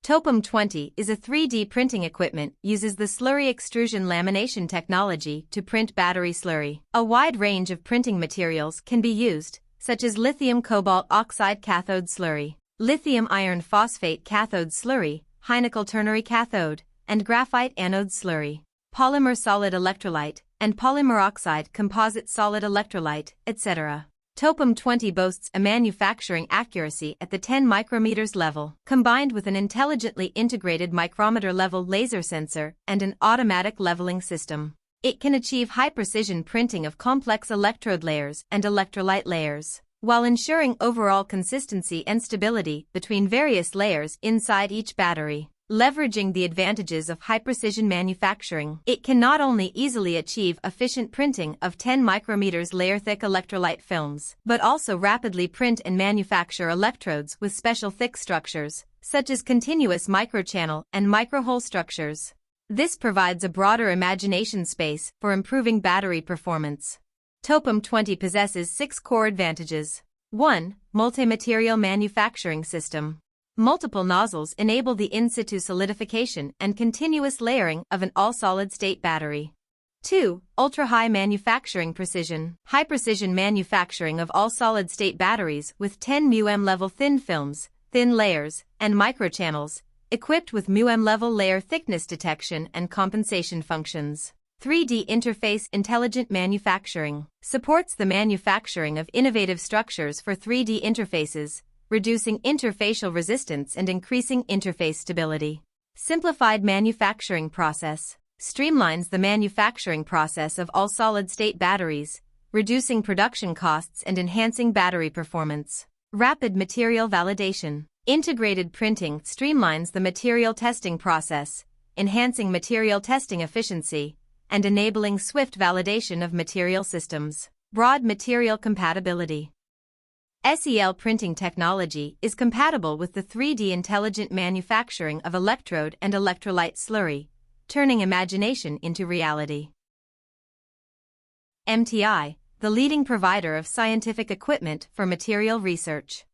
TOPEM20 is a 3D printing equipment uses the slurry extrusion lamination technology to print battery slurry. A wide range of printing materials can be used, such as lithium cobalt oxide cathode slurry, lithium iron phosphate cathode slurry, high-nickel ternary cathode, and graphite anode slurry, polymer solid electrolyte, and polymer oxide composite solid electrolyte, etc. TOPEM20 boasts a manufacturing accuracy at the 10 micrometers level, combined with an intelligently integrated micrometer-level laser sensor and an automatic leveling system. It can achieve high-precision printing of complex electrode layers and electrolyte layers, while ensuring overall consistency and stability between various layers inside each battery. Leveraging the advantages of high-precision manufacturing, it can not only easily achieve efficient printing of 10 micrometers layer-thick electrolyte films, but also rapidly print and manufacture electrodes with special thick structures, such as continuous microchannel and microhole structures. This provides a broader imagination space for improving battery performance. TOPEM20 possesses 6 core advantages. 1. Multi-material manufacturing system. Multiple nozzles enable the in-situ solidification and continuous layering of an all-solid-state battery. 2. Ultra-high manufacturing precision. High-precision manufacturing of all-solid-state batteries with 10 μm level thin films, thin layers, and microchannels, equipped with μm level layer thickness detection and compensation functions. 3D interface intelligent manufacturing. Supports the manufacturing of innovative structures for 3D interfaces, reducing interfacial resistance and increasing interface stability. Simplified manufacturing process. Streamlines the manufacturing process of all solid-state batteries, reducing production costs and enhancing battery performance. Rapid material validation. Integrated printing streamlines the material testing process, enhancing material testing efficiency, and enabling swift validation of material systems. Broad material compatibility. SEL printing technology is compatible with the 3D intelligent manufacturing of electrode and electrolyte slurry, turning imagination into reality. MTI, the leading provider of scientific equipment for material research.